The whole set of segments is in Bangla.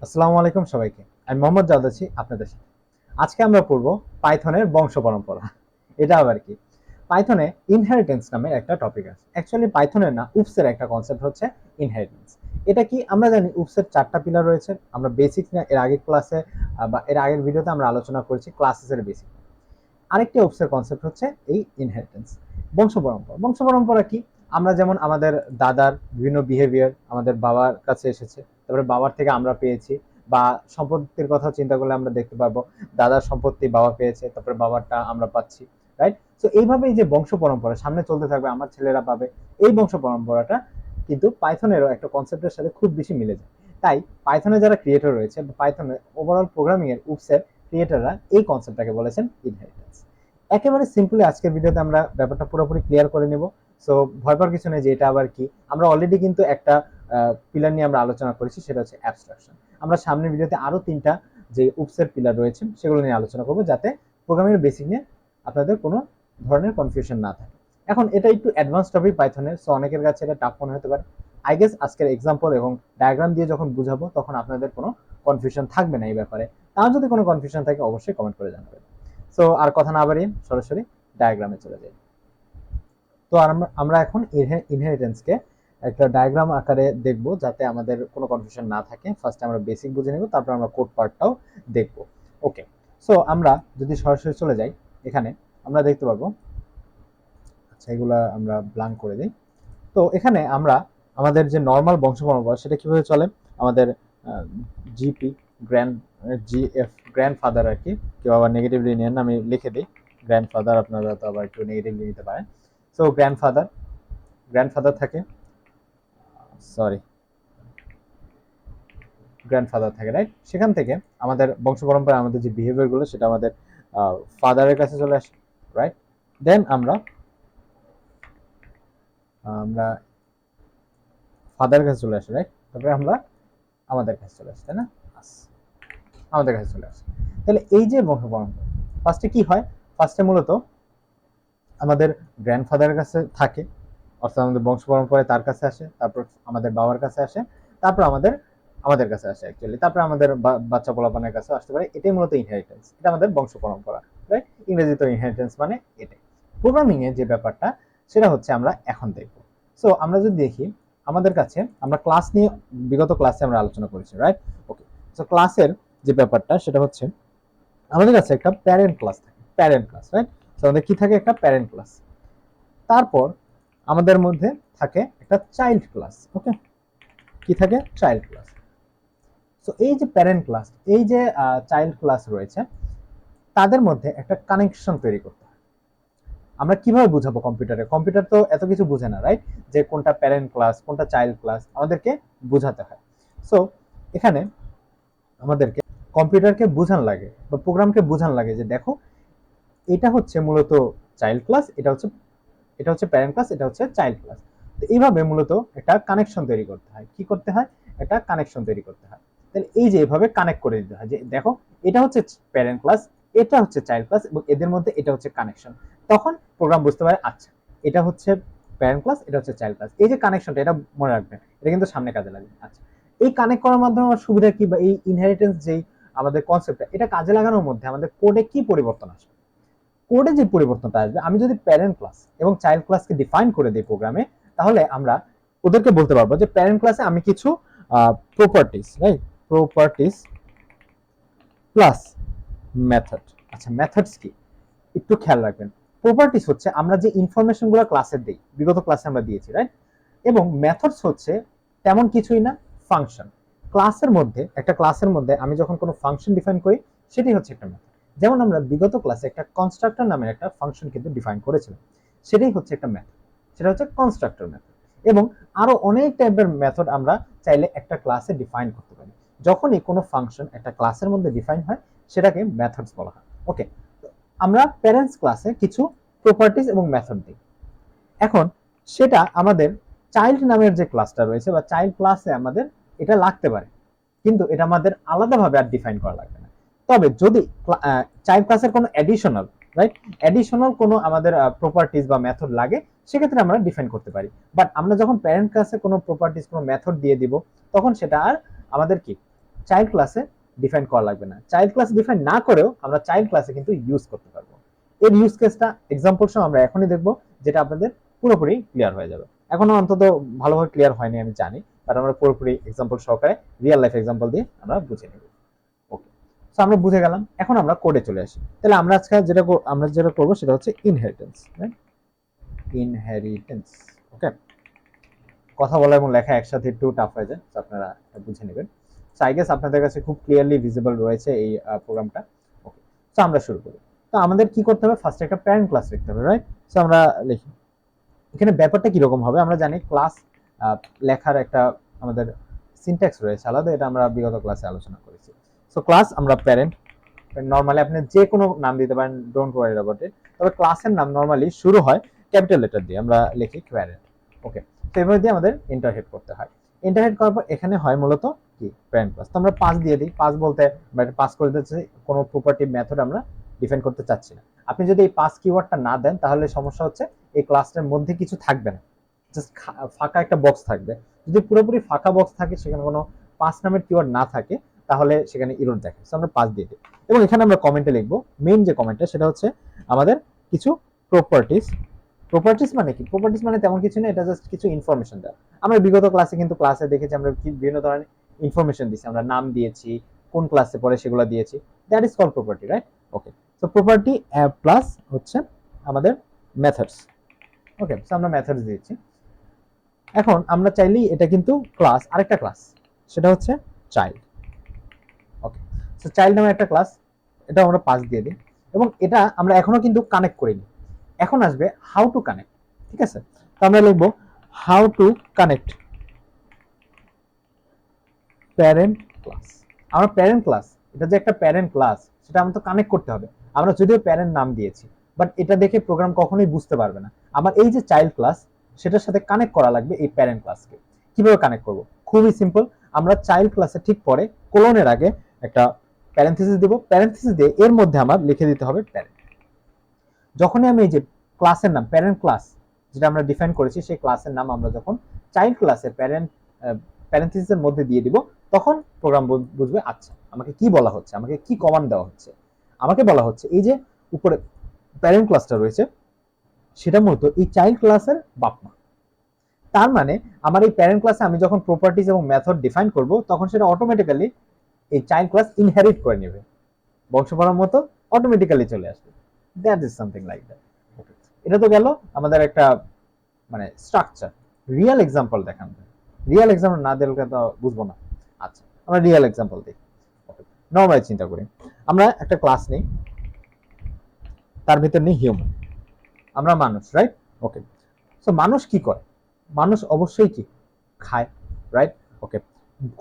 আসসালামু আলাইকুম সবাইকে। আমি মোহাম্মদ জাওদ আছি আপনাদের সাথে। আজকে আমরা পড়ব পাইথনের বংশ পরম্পরা। এটা আবার কি? পাইথনে ইনহেরিটেন্স নামের একটা টপিক আছে। অ্যাকচুয়ালি পাইথনের না, উপসের একটা কনসেপ্ট হচ্ছে ইনহেরিটেন্স। এটা কি? আমরা জানি উপসের 4টা পিলার রয়েছে। আমরা বেসিক না এর আগের ক্লাসে বা এর আগের ভিডিওতে আমরা আলোচনা করেছি ক্লাসেসের বেসিক। আরেকটি ওপসের কনসেপ্ট হচ্ছে এই ইনহেরিটেন্স, বংশ পরম্পরা। বংশ পরম্পরা কি? আমরা যেমন আমাদের দাদার বিভিন্ন বিহেভিয়ার আমাদের বাবার কাছে এসেছে, তারপরে বাবার থেকে আমরা পেয়েছি, বা সম্পত্তির কথা চিন্তা করলে আমরা দেখতে পারবো দাদার সম্পত্তি বাবা পেয়েছে, তারপরে বাবারটা আমরা পাচ্ছি, রাইট? তো এইভাবে এই যে বংশ পরম্পরা সামনে চলতে থাকবে, আমার ছেলেরা পাবে, এই বংশ পরম্পরাটা কিন্তু পাইথনেরও একটা কনসেপ্টের সাথে খুব বেশি মিলে যায়। তাই পাইথনে যারা ক্রিয়েটর রয়েছে বা পাইথনের ওভারঅল প্রোগ্রামিং এর উপসের ক্রিয়েটররা এই কনসেপ্টটাকে বলেছেন ইনহেরিটেন্স। একেবারে সিম্পলি আজকের ভিডিওতে আমরা ব্যাপারটা পুরোপুরি ক্লিয়ার করে নেব। সো ভয় পাওয়ার কিছু নেই যে এটা আবার কি। আমরা অলরেডি কিন্তু একটা পিলার নিয়ে আমরা আলোচনা করেছি, সেটা হচ্ছে অ্যাবস্ট্রাকশন। আমরা সামনের ভিডিওতে আরো 3টা যে উপসের পিলার রয়েছে সেগুলো নিয়ে আলোচনা করব, যাতে প্রোগ্রামিংয়ের বেসিক নিয়ে আপনাদের কোনো ধরনের কনফিউশন না থাকে। এখন এটা একটু অ্যাডভান্স টপিক পাইথনের, সো অনেকের কাছে এটা টাফ মনে হতে পারে। আই গেস আজকের এক্সাম্পল এবং ডায়াগ্রাম দিয়ে যখন বুঝাবো তখন আপনাদের কোনো কনফিউশন থাকবে না এই ব্যাপারে। তার যদি কোনো কনফিউশন থাকে অবশ্যই কমেন্ট করে জানাবেন। সো আর কথা না বাড়িয়ে সরাসরি ডায়াগ্রামে চলে যাই। তো আমরা এখন ইনহেরিটেন্সকে একটা ডায়াগ্রাম আকারে দেখব, যাতে আমাদের কোনো কনফিউশন না থাকে। ফার্স্টে আমরা বেসিক বুঝে নেব, তারপর আমরা কোড পার্টটাও দেখব। ওকে, সো আমরা যদি সরাসরি চলে যাই, এখানে আমরা দেখতে পারবো, আচ্ছা এগুলা আমরা ব্ল্যাঙ্ক করে দিই। তো এখানে আমরা আমাদের যে নর্মাল বংশ পরম্পরা সেটা কিভাবে চলে, আমাদের জিপি গ্র্যান্ড জিএফ গ্র্যান্ডফাদার আর কি। কেউ আবার নেগেটিভলি নেন, আমি লিখে দিই গ্র্যান্ডফাদার, আপনারা তো আবার একটু নেগেটিভলি নিতে পারেন। সো গ্র্যান্ডফাদার থাকে, সরি গ্র্যান্ডফাদার থাকে, রাইট? সেখান থেকে আমাদের বংশ পরম্পরা আমাদের যে বিহেভিয়ার গুলো সেটা আমাদের ফাদারের কাছে চলে আসে, রাইট? দেন আমরা আমরা ফাদারের কাছে চলে আসে, রাইট? তারপরে আমরা আমাদের কাছে চলে আসে, তাই না? আমাদের কাছে চলে আসে। তাহলে এই যে বংশ পরম্পরা, ফার্স্টে কি হয়? ফার্স্টে মূলত আমাদের গ্র্যান্ডফাদারের কাছে থাকে, অর্থাৎ আমাদের বংশ পরম্পরায় তার কাছে আসে, তারপর আমাদের বাবার কাছে আসে, তারপর আমাদের আমাদের কাছে আসে অ্যাকচুয়ালি, তারপর আমাদের বাচ্চা পোলাপানের কাছে আসতে পারে। এটাই মূলত ইনহেরিটেন্স, এটা আমাদের বংশ পরম্পরা, রাইট? ইংরেজিতে ইনহেরিটেন্স মানে এটাই। প্রোগ্রামিং এর যে ব্যাপারটা সেটা হচ্ছে আমরা এখন দেখব। সো আমরা যদি দেখি আমাদের কাছে, আমরা ক্লাস নিয়ে বিগত ক্লাসে আমরা আলোচনা করেছি, রাইট? ওকে, সো ক্লাসের যে ব্যাপারটা সেটা হচ্ছে আমাদের কাছে একটা প্যারেন্ট ক্লাস থাকে, প্যারেন্ট ক্লাস, রাইট? সো আমাদের কি থাকে? একটা প্যারেন্ট ক্লাস। তারপর আমাদের মধ্যে থাকে একটা চাইল্ড ক্লাস। ওকে, কি থাকে? Child class. সো এই যে প্যারেন্ট ক্লাস, এই যে চাইল্ড ক্লাস রয়েছে, তাদের মধ্যে একটা কানেকশন তৈরি করতে হয়। আমরা কিভাবে বুঝাবো কম্পিউটারে? কম্পিউটার তো এত কিছু বুঝে না, রাইট? যে কোনটা প্যারেন্ট ক্লাস কোনটা চাইল্ড ক্লাস আমাদেরকে বুঝাতে হয়। সো এখানে আমাদেরকে কম্পিউটারকে বোঝান লাগে বা প্রোগ্রামকে বোঝান লাগে যে দেখো, এটা হচ্ছে মূলত চাইল্ড ক্লাস, এটা হচ্ছে প্যারেন্ট ক্লাস, এটা হচ্ছে চাইল্ড ক্লাস। তো এইভাবে মূলত একটা কানেকশন তৈরি করতে হয়। কি করতে হয়? একটা কানেকশন তৈরি করতে হয়। তাহলে এই যে এভাবে কানেক্ট করে দিতে হয় যে দেখো, এটা হচ্ছে প্যারেন্ট ক্লাস, এটা হচ্ছে চাইল্ড ক্লাস, এবং এদের মধ্যে এটা হচ্ছে কানেকশন। তখন প্রোগ্রাম বুঝতে পারে আচ্ছা এটা হচ্ছে প্যারেন্ট ক্লাস, এটা হচ্ছে চাইল্ড ক্লাস। এই যে কানেকশনটা, এটা মনে রাখবেন, এটা কিন্তু সামনে কাজে লাগবে। আচ্ছা, এই কানেক্ট করার মাধ্যমে আমার সুবিধা কি, বা এই ইনহেরিটেন্স যেই আমাদের কনসেপ্টটা, এটা কাজে লাগানোর মধ্যে আমাদের কোডে কি পরিবর্তন আসবে? কোডে যে পরিবর্তনটা আসবে, আমি যদি প্যারেন্ট ক্লাস এবং চাইল্ড ক্লাসকে ডিফাইন করে দিই প্রোগ্রামে, তাহলে আমরা ওদেরকে বলতে পারবো যে প্যারেন্ট ক্লাসে আমি কিছু properties, right? Properties plus method. আচ্ছা, মেথডস কি একটু খেয়াল রাখবেন। প্রপার্টিস হচ্ছে আমরা যে ইনফরমেশনগুলো ক্লাসে দিই, বিগত ক্লাসে আমরা দিয়েছি, রাইট? এবং মেথডস হচ্ছে তেমন কিছুই না, ফাংশন। একটা ক্লাসের মধ্যে আমি যখন কোনো ফাংশন ডিফাইন করি, সেটাই হচ্ছে একটা মেথড। যেমন আমরা বিগত ক্লাসে একটা কনস্ট্রাক্টর নামের একটা ফাংশন কিন্তু ডিফাইন করেছিলাম, সেটাই হচ্ছে একটা মেথড, সেটা হচ্ছে কনস্ট্রাক্টর মেথড। এবং আরো অনেক টাইপের মেথড আমরা চাইলে একটা ক্লাসে ডিফাইন করতে পারি। যখনই কোনো ফাংশন একটা ক্লাসের মধ্যে ডিফাইন হয়, সেটাকে মেথডস বলা হয়। ওকে, আমরা প্যারেন্টস ক্লাসে কিছু প্রপার্টিজ এবং মেথড দিই। এখন সেটা আমাদের চাইল্ড নামের যে ক্লাসটা রয়েছে বা চাইল্ড ক্লাসে আমাদের এটা লাগতে পারে, কিন্তু এটা আমাদের আলাদাভাবে আর ডিফাইন করা লাগবে না। তবে যদি চাইল্ড ক্লাসের কোনো অ্যাডিশনাল, রাইট, অ্যাডিশনাল কোনো আমাদের প্রপার্টিজ বা মেথড লাগে, সেক্ষেত্রে আমরা ডিফাইন করতে পারি। বাট আমরা যখন প্যারেন্ট ক্লাসে কোনো প্রপার্টিজ কোনো মেথড দিয়ে দিব, তখন সেটা আর আমাদের কি চাইল্ড ক্লাসে ডিফাইন করা লাগবে না। চাইল্ড ক্লাস ডিফাইন না করেও আমরা চাইল্ড ক্লাসে কিন্তু ইউজ করতে পারবো। এর ইউজ কেসটা এক্সাম্পল সহ আমরা এখনই দেখবো, যেটা আপনাদের পুরোপুরি ক্লিয়ার হয়ে যাবে। এখনো অন্তত ভালোভাবে ক্লিয়ার হয়নি আমি জানি, বাট আমরা পুরোপুরি এক্সাম্পল সহকারে রিয়েল লাইফ এক্সাম্পল দিয়ে আমরা বুঝে নেব। ওকে, সো আমরা বুঝে গেলাম। এখন আমরা কোডে চলে আসি। তাহলে আমরা আজকে যেটা করবো সেটা হচ্ছে ইনহেরিটেন্স। ইনহেরিটেন্স, ওকে। কথা বলা এবং লেখা একসাথে একটু টাফ হয়ে যায়, আপনারা বুঝে নেবেন। সো আই গেস আপনাদের কাছে খুব ক্লিয়ারলি ভিজিবল রয়েছে এই প্রোগ্রামটা। ওকে, সো আমরা শুরু করি। তো আমাদের কি করতে হবে, ফার্স্ট একটা প্যারেন্ট ক্লাস লিখতে হবে, রাইট? সো আমরা লিখি। এখানে ব্যাপারটা কিরকম হবে, আমরা জানি ক্লাস লেখার একটা আমাদের সিনট্যাক্স রয়েছে আলাদা, এটা আমরা বিগত ক্লাসে আলোচনা করেছি। সো ক্লাস আমরা প্যারেন্ট, নর্মালি আপনি যে কোনো নাম দিতে পারেন, ডোন্ট ওয়ারি অ্যাবাউট ইট। তবে ক্লাসের নাম নর্মালি শুরু হয় ক্যাপিটাল লেটার দিয়ে, আমরা লিখি প্যারেন্ট। ওকে, তো এভাবে দিয়ে আমাদের ইন্টারহেড করতে হয়। ইন্টারহেড করার পর এখানে হয় মূলত কি প্যারেন্ট ক্লাস। তো আমরা পাস দিয়ে দিই। পাস বলতে আমরা পাস করে দিচ্ছি কোনো প্রপার্টি মেথড আমরা ডিফাইন করতে চাচ্ছি না। আপনি যদি এই পাস কিওয়ার্ডটা না দেন তাহলে সমস্যা হচ্ছে এই ক্লাসটার মধ্যে কিছু থাকবে না, জাস্ট ফাঁকা একটা বক্স থাকবে। যদি পুরোপুরি ফাঁকা বক্স থাকে, সেখানে কোনো পাস নামের কিওয়ার্ড না থাকে, তাহলে সেখানে এরর দেখে। সো আমরা পাস দিয়ে দিই এবং এখানে আমরা কমেন্টে লিখবো, মেইন যে কমেন্টটা সেটা হচ্ছে আমাদের কিছু প্রপার্টিস। প্রপার্টিস মানে কি? প্রপার্টিস মানে তেমন কিছু না, এটা জাস্ট কিছু ইনফরমেশন দেওয়া। আমরা বিগত ক্লাসে কিন্তু ক্লাসে দেখেছি আমরা বিভিন্ন ধরনের ইনফরমেশন দিয়েছি, আমরা নাম দিয়েছি, কোন ক্লাসে পড়ে সেগুলো দিয়েছি। That is called property, right? Okay, so property plus হচ্ছে আমাদের মেথডস। ওকে, সো আমরা মেথডস দিয়েছি। এখন আমরা চাইলেই এটা কিন্তু ক্লাস, আরেকটা ক্লাস, সেটা হচ্ছে চাইল্ড। ওকে, সো চাইল্ড নামে একটা ক্লাস, এটা আমরা পাস দিয়ে দিই এবং এটা আমরা এখনো কিন্তু কানেক্ট করিনি। এখন আসবে হাউ টু কানেক্ট, ঠিক আছে? তো আমরা লিখবো how to connect parent class. আমরা প্যারেন্ট ক্লাস, এটা যে একটা প্যারেন্ট ক্লাস, সেটা আমাদের কানেক্ট করতে হবে। আমরা যদিও প্যারেন্ট নাম দিয়েছি, বাট এটা দেখে প্রোগ্রাম কখনোই বুঝতে পারবে না আমার এই যে চাইল্ড ক্লাস, সেটার সাথে কানেক্ট করা লাগবে এই প্যারেন্ট ক্লাসকে। কিভাবে কানেক্ট করব? খুবই সিম্পল। আমরা চাইল্ড ক্লাসে ঠিক পরে কোলনের আগে একটা প্যারেন্থেসিস দেব। প্যারেন্থেসিস দিয়ে এর মধ্যে আমার লিখে দিতে হবে প্যারেন্ট। যখনই আমি এই যে ক্লাসের নাম প্যারেন্ট ক্লাস যেটা আমরা ডিফাইন করেছি, সেই ক্লাসের নাম আমরা যখন চাইল্ড ক্লাসের প্যারেন্থেসিসের মধ্যে দিয়ে দিব, তখন প্রোগ্রাম বুঝবে আচ্ছা আমাকে কি বলা হচ্ছে, আমাকে কি কমান্ড দেওয়া হচ্ছে। আমাকে বলা হচ্ছে এই যে উপরে প্যারেন্ট ক্লাসটা রয়েছে, সেটা মূলত এই চাইল্ড ক্লাসের বাপমা। তার মানে আমার এই প্যারেন্ট ক্লাসে আমি যখন প্রপার্টিজ এবং মেথড ডিফাইন করব, তখন সেটা অটোমেটিক্যালি এই চাইল্ড ক্লাস ইনহেরিট করে নেবে, বংশপরার মতো অটোমেটিক্যালি চলে আসবে। That is something like that. Okay, এটা তো গেল আমাদের একটা মানে স্ট্রাকচার। রিয়েল এক্সাম্পল দেখান, রিয়েল এক্সাম্পল না দিলে তো বুঝবো না। আচ্ছা, আমরা রিয়েল এক্সাম্পল দিই। নর্মালি চিন্তা করি, আমরা একটা ক্লাস নেই, তার ভিতর নেই হিউম্যান, আমরা মানুষ, রাইট? ওকে, সো মানুষ কি করে? মানুষ অবশ্যই কি খায়, রাইট? ওকে,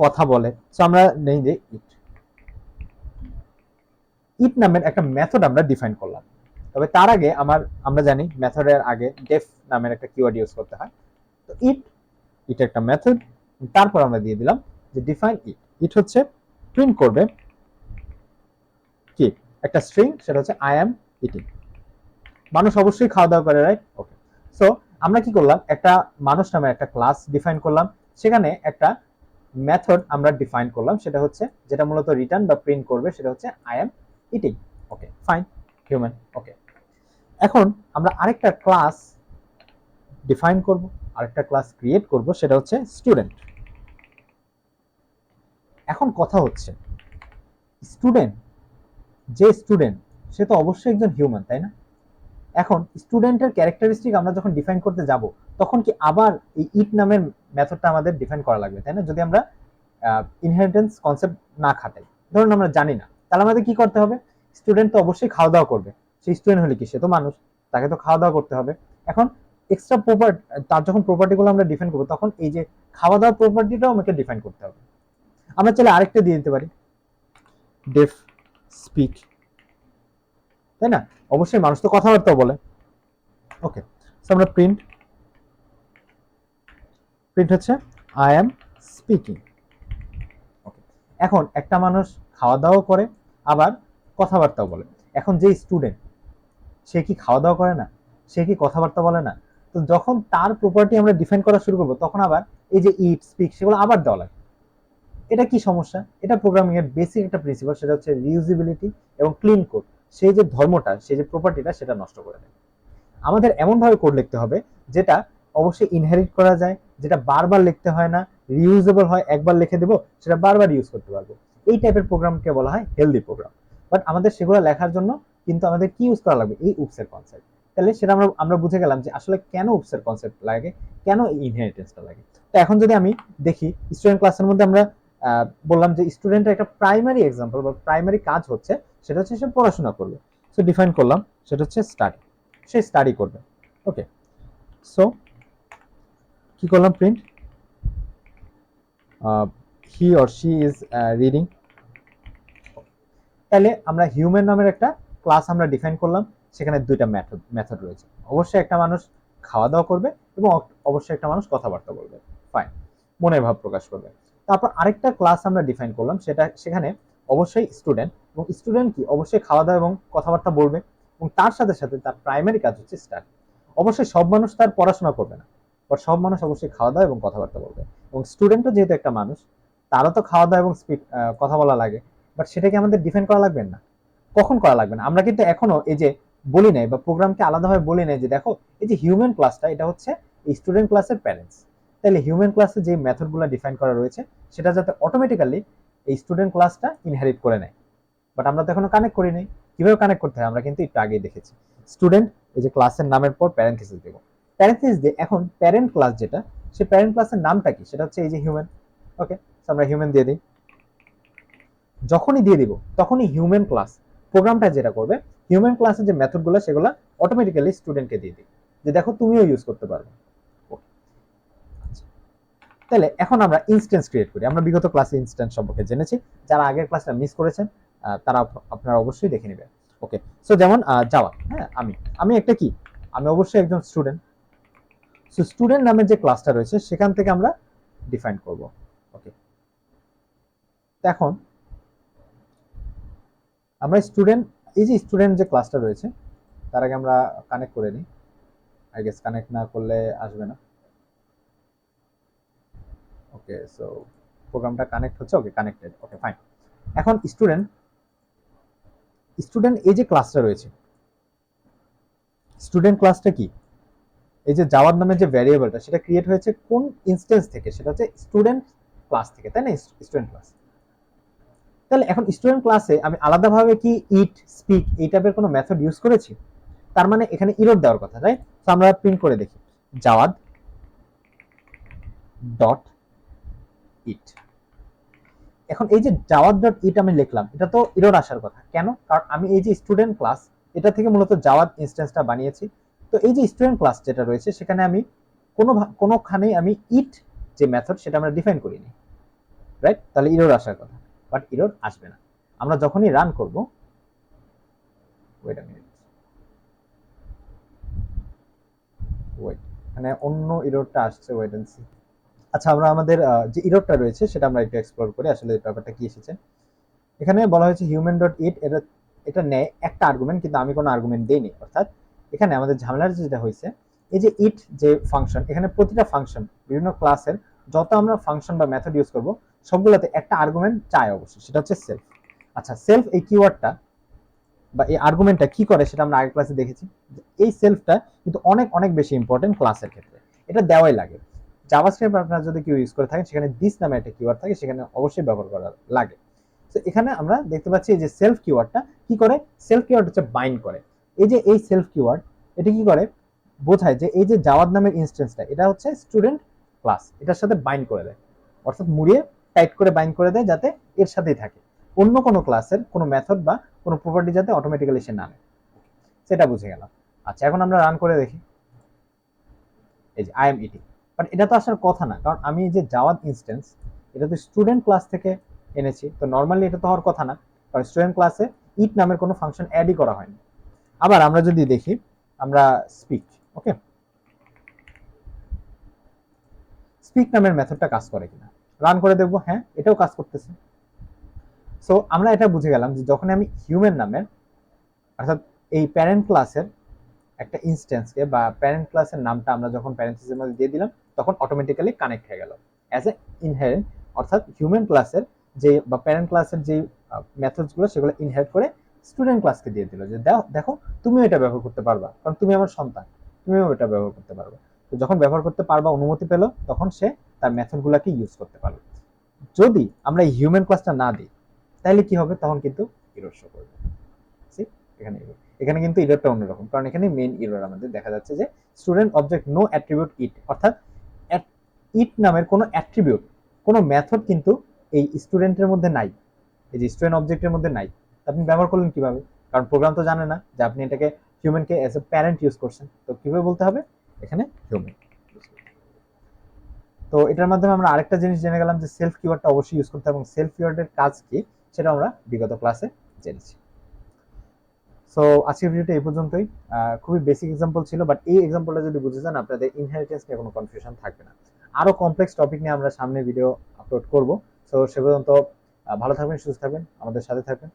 কথা বলে। সো আমরা নেই যে ইট। ইট নামের একটা মেথড আমরা ডিফাইন করলাম। তবে তার আগে আমরা জানি মেথডের আগে ডেফ নামের একটা কিওয়ার্ড ইউজ করতে হয়। তো ইট একটা মেথড, তারপর আমরা দিয়ে দিলাম যে ডিফাইন ইট। ইট হচ্ছে প্রিন্ট করবে কি একটা স্ট্রিং, সেটা হচ্ছে আই অ্যাম ইটিং। মানুষ অবশ্যই খাওয়া দাওয়া করে, রাইট? ওকে, সো আমরা কি করলাম, একটা মানুষ নামে একটা ক্লাস ডিফাইন করলাম, সেখানে একটা মেথড আমরা ডিফাইন করলাম, সেটা হচ্ছে যেটা মূলত রিটার্ন বা প্রিন্ট করবে, সেটা হচ্ছে I am eating. Okay, fine, human. Okay, এখন আমরা আরেকটা ক্লাস ডিফাইন করব, আরেকটা ক্লাস ক্রিয়েট করব, সেটা হচ্ছে স্টুডেন্ট। এখন কথা হচ্ছে স্টুডেন্ট, যে স্টুডেন্ট সে তো অবশ্যই একজন হিউম্যান, তাই না? এখন স্টুডেন্টের ক্যারেক্টারিস্টিক আমরা যখন ডিফাইন করতে যাব, তখন কি আবার এই ইট নামের মেথডটা আমাদের ডিফাইন করা লাগবে, তাই না? যদি আমরা ইনহেরিটেন্স কনসেপ্ট না খাটাই, ধরুন আমরা জানি না, তাহলে আমাদের কি করতে হবে? স্টুডেন্ট তো অবশ্যই খাওয়া দাওয়া করবে, সেই স্টুডেন্ট হলে কি সে তো মানুষ, তাকে তো খাওয়া দাওয়া করতে হবে। এখন এক্সট্রা প্রপার্টি, তার যখন প্রপার্টিগুলো আমরা ডিফাইন করবো, তখন এই যে খাওয়া দাওয়ার প্রপার্টিটাও আমাকে ডিফাইন করতে হবে। আমরা চাইলে আরেকটা দিয়ে দিতে পারি, ডেফ স্পিক, তাই না? অবশ্যই মানুষ তো কথাবার্তা বলে। ওকে, সো আমরা প্রিন্ট হচ্ছে আই অ্যাম স্পিকিং। ওকে, এখন একটা মানুষ খাওয়া দাওয়া করে, আবার কথাবার্তাও বলে। এখন যে স্টুডেন্ট, সে কি খাওয়া দাওয়া করে না? সে কি কথাবার্তা বলে না? তো যখন তার প্রপার্টি আমরা ডিফাইন করা শুরু করবো, তখন আবার এই যে ইট, স্পিক, সেগুলো আবার দেওয়া লাগে। এটা কি সমস্যা? এটা প্রোগ্রামিং এর বেসিক একটা প্রিন্সিপাল, সেটা হচ্ছে রিউজিবিলিটি এবং ক্লিন কোড। সেই যে ধর্মটা, সেই যে প্রপার্টিটা, সেটা নষ্ট করে দেয়। আমাদের এমনভাবে কোড লিখতে হবে যেটা অবশ্যই ইনহেরিট করা যায়, যেটা বারবার লিখতে হয় না, রিউজেবল হয়, একবার লিখে দেবো সেটা বারবার ইউজ করতে পারবো। এই টাইপের প্রোগ্রামকে বলা হয় হেলদি প্রোগ্রাম। বাট আমাদের সেগুলো লেখার জন্য কিন্তু আমাদের কি ইউজ করা লাগবে? এই উপসের কনসেপ্ট। তাহলে সেটা আমরা বুঝে গেলাম যে আসলে কেন উপসের কনসেপ্ট লাগে, কেন ইনহেরিটেন্সটা লাগে। তো এখন যদি আমি দেখি স্টুডেন্ট ক্লাসের মধ্যে আমরা বললাম যে স্টুডেন্টের একটা প্রাইমারি এক্সাম্পল বা প্রাইমারি কাজ হচ্ছে সেটা হচ্ছে সে পড়াশোনা করবে। সো ডিফাইন করলাম সেটা হচ্ছে স্টাডি, সে স্টাডি করবে। ওকে, সো কি করলাম? Print he or she is reading. তাহলে আমরা হিউম্যান নামের একটা ক্লাস আমরা ডিফাইন করলাম, সেখানে দুইটা মেথড রয়েছে। অবশ্যই একটা মানুষ খাওয়া দাওয়া করবে এবং অবশ্যই একটা মানুষ কথাবার্তা বলবে, ফাইন, মনের ভাব প্রকাশ করবে। তারপর আরেকটা ক্লাস আমরা ডিফাইন করলাম, সেখানে অবশ্যই স্টুডেন্ট, এবং স্টুডেন্ট কি অবশ্যই খাওয়া দাওয়া এবং কথাবার্তা বলবে, এবং তার সাথে সাথে তার প্রাইমারি কাজ হচ্ছে স্টাডি। অবশ্যই সব মানুষ তার পড়াশোনা করবে না, বাট সব মানুষ অবশ্যই খাওয়া দাওয়া এবং কথাবার্তা বলবে। এবং স্টুডেন্টও যেহেতু একটা মানুষ, তারও তো খাওয়া দাওয়া এবং কথা বলা লাগে, বাট সেটাকে আমাদের ডিফেন্ড করা লাগবে না। কখন করা লাগবে না? আমরা কিন্তু এখনো এই যে বলি নাই বা প্রোগ্রামকে আলাদাভাবে বলি নাই যে দেখো এই যে হিউম্যান ক্লাসটা, এটা হচ্ছে এই স্টুডেন্ট ক্লাসের প্যারেন্টস। তাহলে হিউম্যান ক্লাসে যে মেথডগুলো ডিফাইন করা রয়েছে সেটা যাতে অটোমেটিক্যালি এই স্টুডেন্ট ক্লাসটা ইনহেরিট করে নেয়। বাট আমরা তো এখনো কানেক্ট করি নাই। কিভাবে কানেক্ট করতে হয় আমরা কিন্তু একটু আগেই দেখেছি। স্টুডেন্ট, এই যে ক্লাসের নামের পর প্যারেন্থেসিস দেবো, প্যারেন্থেসিস দিয়ে এখন প্যারেন্ট ক্লাস যেটা, সেই প্যারেন্ট ক্লাসের নামটা কি? সেটা হচ্ছে এই যে হিউম্যান। ওকে, আমরা হিউম্যান দিয়ে দিই। যখনই দিয়ে দিব তখনই হিউম্যান ক্লাস প্রোগ্রামটা যেটা করবে, হিউম্যান ক্লাসের যে মেথডগুলো সেগুলো অটোমেটিক্যালি স্টুডেন্টকে দিয়ে দিই, যে দেখো তুমিও ইউজ করতে পারবে। তাহলে এখন আমরা ইনস্ট্যান্স ক্রিয়েট করি। আমরা বিগত ক্লাসে ইনস্ট্যান্স সম্পর্কে জেনেছি, যারা আগের ক্লাসটা মিস করেছেন তারা আপনারা অবশ্যই দেখে নেবেন। ওকে, সো যেমন যাওয়া, হ্যাঁ, আমি একটা কি, আমি অবশ্যই একজন স্টুডেন্ট। সো স্টুডেন্ট নামের যে ক্লাসটা রয়েছে সেখান থেকে আমরা ডিফাইন করব। ওকে, এখন আমরা স্টুডেন্ট, এই যে স্টুডেন্ট যে ক্লাসটা রয়েছে তার আগে আমরা কানেক্ট করে নিই। আই গেস কানেক্ট না করলে আসবে না। ওকে, সো প্রোগ্রামটা কানেক্ট হচ্ছে। ওকে, কানেক্টেড। ওকে, ফাইন। এখন স্টুডেন্ট, এই যে ক্লাসটা রয়েছে, স্টুডেন্ট ক্লাসটা কি? এই যে যাওয়ার নামে যে ভ্যারিয়েবলটা, সেটা ক্রিয়েট হয়েছে কোন ইনস্ট্যান্স থেকে? সেটা হচ্ছে স্টুডেন্ট ক্লাস থেকে, তাই না? Student class. তাহলে এখন স্টুডেন্ট ক্লাসে আমি আলাদাভাবে কি ইট, স্পিক এই টাইপের কোনো মেথড ইউজ করেছি? তার মানে এখানে ইরর দেওয়ার কথা, রাইট? তো আমরা প্রিন্ট করে দেখি, জাওয়াদ ডট ইট। এখন এই যে জাওয়াদ ডট ইট আমি লিখলাম, এটা তো ইরর আসার কথা। কেন? কারণ আমি এই যে স্টুডেন্ট ক্লাস, এটা থেকে মূলত জাওয়াদ ইনস্ট্যান্সটা বানিয়েছি। তো এই যে স্টুডেন্ট ক্লাস যেটা রয়েছে সেখানে আমি কোনোখানেই আমি ইট যে মেথড সেটা আমরা ডিফাইন করিনি, রাইট? তাহলে ইরর আসার কথা, বাট ইরর আসবে না। আমরা যখনই রান করব, ওয়েট আ মিনিট, ওয়েট, মানে অন্য ইররটা আসছে, ওয়েট এন্ড সি। আচ্ছা, আমরা আমাদের যে ইররটা রয়েছে সেটা আমরা একটু এক্সপ্লোর করি, আসলে ব্যাপারটা কি এসেছে। এখানে বলা হয়েছে হিউম্যান ডট ইট, এটা নেয় একটা আর্গুমেন্ট, কিন্তু আমি কোনো আর্গুমেন্ট দেইনি। অর্থাৎ এখানে আমাদের ঝামেলার যেটা হয়েছে, এই যে ইট যে ফাংশন, এখানে প্রতিটা ফাংশন, বিভিন্ন ক্লাসের যত আমরা ফাংশন বা মেথড ইউজ করব সবগুলোতে একটা আর্গুমেন্ট চাই অবশ্যই, সেটা হচ্ছে সেলফ। আচ্ছা, সেলফ এই কিওয়ার্ডটা বা এই আর্গুমেন্টটা কি করে সেটা আমরা আগের ক্লাসে দেখেছি। এই সেলফটা কিন্তু অনেক অনেক বেশি ইম্পর্টেন্ট ক্লাসের ক্ষেত্রে, এটা দেওয়াই লাগে। জাভাস্ক্রিপ্ট আপনারা যদি কেউ ইউজ করে থাকেন, সেখানে দিস নামে একটা কিওয়ার্ড থাকে, সেখানে অবশ্যই ব্যবহার করা লাগে। তো এখানে আমরা দেখতে পাচ্ছি যে সেলফ কিওয়ার্ডটা কি করে? সেলফ কিওয়ার্ড হচ্ছে বাইন্ড করে। এই যে এই সেলফ কিওয়ার্ড, এটা কি করে? বোঝায় যে এই যে জাওয়াদ নামের ইনস্ট্যান্সটা, এটা হচ্ছে স্টুডেন্ট ক্লাস, এটার সাথে বাইন্ড করে দেয়, অর্থাৎ মুড়িয়ে টাইট করে বাইন্ড করে দেয় যাতে এর সাথেই থাকে, অন্য কোনো ক্লাসের কোনো মেথড বা কোনো প্রপার্টি যাতে অটোমেটিক্যালি সে না নেয়, সেটা বুঝে গেলাম। আচ্ছা, এখন আমরা রান করে দেখি, এই যে আই এম ইটিং। বাট এটা তো আসার কথা না, কারণ আমি এই যে জাওয়াদ ইনস্ট্যান্স, এটা তো স্টুডেন্ট ক্লাস থেকে এনেছি, তো নর্মালি এটা তো হওয়ার কথা না, কারণ স্টুডেন্ট ক্লাসে ইট নামের কোনো ফাংশন অ্যাডই করা হয়নি। আবার আমরা যদি দেখি, আমরা স্পিক, ওকে, স্পিক নামের মেথডটা কাজ করে কিনা রান করে দেখবো। হ্যাঁ, এটাও কাজ করতেছে। সো আমরা এটা বুঝে গেলাম যে যখন আমি হিউম্যান নামের, অর্থাৎ এই প্যারেন্ট ক্লাসের একটা ইনস্ট্যান্সকে বা প্যারেন্ট ক্লাসের নামটা আমরা যখন প্যারেন্থেসিসের মধ্যে দিয়ে দিলাম, তখন অটোমেটিক্যালি কানেক্ট হয়ে গেল অ্যাজ এ ইনহেরেন্ট অর্থাৎ হিউম্যান ক্লাসের যে বা প্যারেন্ট ক্লাসের যে মেথডস গুলো সেগুলো ইনহেরিট করে স্টুডেন্ট ক্লাসকে দিয়ে দিল যে দেখো তুমিও এটা ব্যবহার করতে পারবা, কারণ তুমি আমার সন্তান, তুমিও এটা ব্যবহার করতে পারবে। তো যখন ব্যবহার করতে পারবা, অনুমতি পেল, তখন সে তার মেথড গুলাকে ইউজ করতে পারবে। যদি আমরা হিউম্যান ক্লাসটা না দিই তাহলে কি হবে, তখন কিন্তু এরর শো করবে। এখানে এখানে কিন্তু এররটা অন্যরকম, কারণ এখানে মেইন এরর আমাদের দেখা যাচ্ছে যে স্টুডেন্ট অবজেক্ট নো অ্যাট্রিবিউট ইট, অর্থাৎ ইট নামের কোনো অ্যাট্রিবিউট, কোনো মেথড কিন্তু এই স্টুডেন্টের মধ্যে নাই, এই যে স্টুডেন্ট অবজেক্টের মধ্যে নাই। আপনি ব্যবহার করলেন কিভাবে, কারণ প্রোগ্রাম তো জানে না যে আপনি এটাকে হিউম্যানকে এজ এ প্যারেন্ট ইউজ করছেন, তো কিভাবে বলতে হবে এখানে হিউম্যান। তো এটার মাধ্যমে আমরা আরেকটা জিনিস জেনে গেলাম যে সেলফ কিওয়ার্ডটা অবশ্যই ইউজ করতে হবে, এবং সেলফ কিওয়ার্ডের কাজ কি সেটা আমরা বিগত ক্লাসে জেনেছি। সো আজকের ভিডিওটা এই পর্যন্তই। খুবই বেসিক এক্সাম্পল ছিল, বাট এই এক্সাম্পলটা যদি বুঝে যান আপনাদের ইনহেরিটেন্স নিয়ে কোনো কনফিউশন থাকবে না। আরো কমপ্লেক্স টপিক নিয়ে আমরা সামনে ভিডিও আপলোড করব। সো সে পর্যন্ত ভালো থাকবেন, সুস্থ থাকবেন, আমাদের সাথে থাকবেন।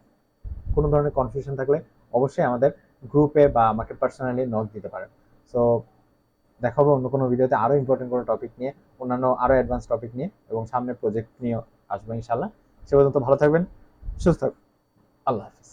কোনো ধরনের কনফিউশন থাকলে অবশ্যই আমাদের গ্রুপে বা আমাকে পার্সোনালি নক দিতে পারেন। সো দেখা হবে অন্য কোনো ভিডিওতে আরো ইম্পর্টেন্ট কোনো টপিক নিয়ে, অন্যান্য আরো অ্যাডভান্স টপিক নিয়ে, এবং সামনে প্রজেক্ট নিয়ে আসবো ইনশাল্লাহ। সে পর্যন্ত ভালো থাকবেন, সুস্থ থাকবেন। আল্লাহ হাফিজ।